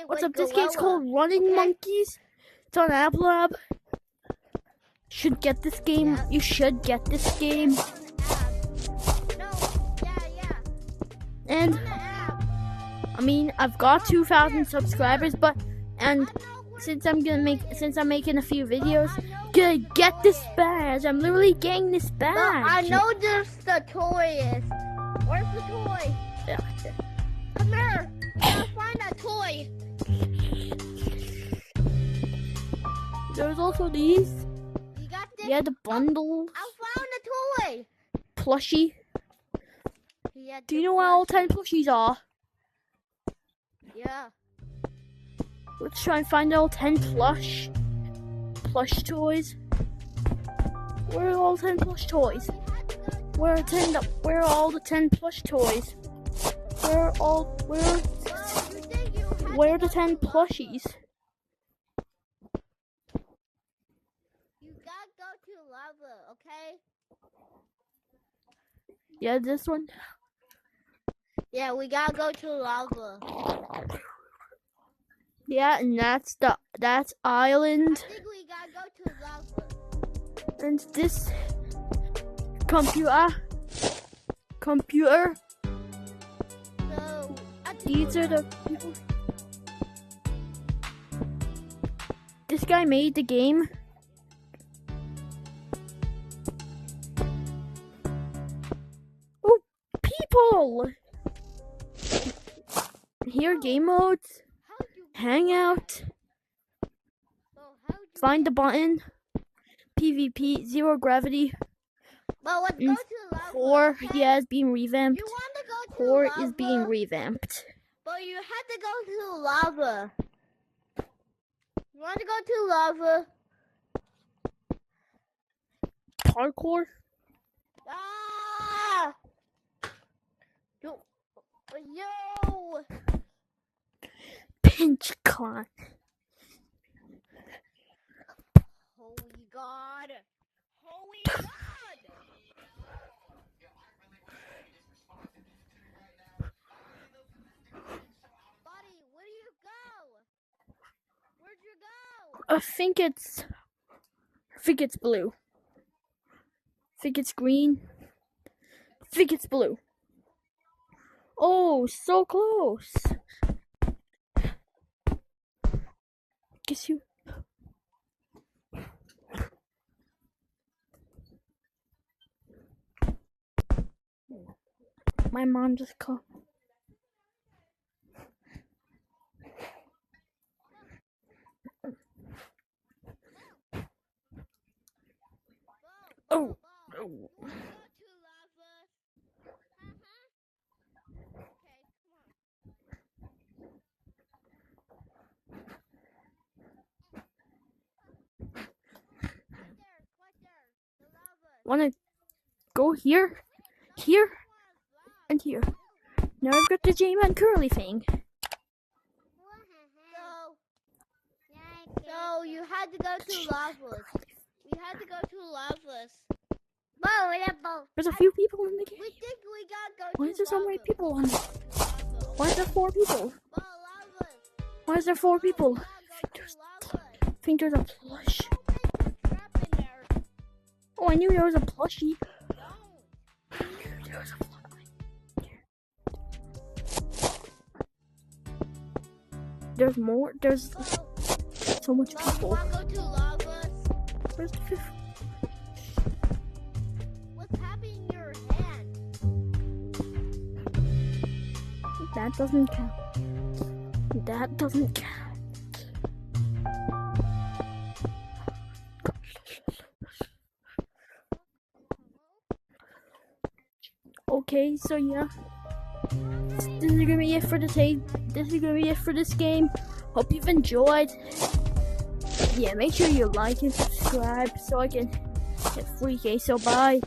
What's up? This game's called Running Monkeys. It's on Apple Lab. Should get this game. Yeah. You should get this game. No, yeah. And On the app. I mean, I've got 2,000 subscribers, and since I'm making a few videos, gonna get this badge. I'm literally getting this badge. But I know there's the toy is. Where's the toy? Yeah. Come here. I'll find that toy. There's also these. You got this? Yeah, the bundles. I found the toy. Plushie. Yeah, Do you know where all 10 plushies are? Yeah. Let's try and find all 10 plush toys. Where are all 10 plush toys? Where are all the 10 plush toys? Where are the 10 plushies? You gotta go to lava, okay? Yeah, this one. Yeah, we gotta go to lava. Yeah, and that's island. I think we gotta go to lava. And this computer. So, I think These are the people. This guy made the game. Oh, people! Here, game modes, how'd you hangout, find the button, PvP, zero gravity, Well, let's go to lava. core, okay? yeah, is being revamped. You want to go to Core lava? is being revamped. But you have to go to lava. You want to go to lava? Parkour. Ah! Yo! Pinch con. Holy God! Holy God! Buddy, where do you go? Where'd you go? I think it's blue. I think it's green. I think it's blue. Oh, so close. Guess you. My mom just called. Oh. Oh. Go to lava. Okay, come on. Right there, the lava. Wanna go here, here, and here. Now I've got the J-Man curly thing. So you had to go to lavas. We had to go to lavas. There's a few people in the game. We think we gotta go Why to is there so many lava. people on it? Why is there 4 people? Lavas. Why is there 4 people? We gotta go to lavas. I think there's a plush. Trap in there. Oh, I knew there was a plushie. Don't. I knew there was a plushie. There's more. There's so much Mom, you people. wanna go to lavas? Where's the fifth? What's happening in your hand? That doesn't count. That doesn't count. Okay, so yeah. This is gonna be it for the tape. This is gonna be it for this game. Hope you've enjoyed. Yeah, make sure you like and subscribe so I can get free K. So bye.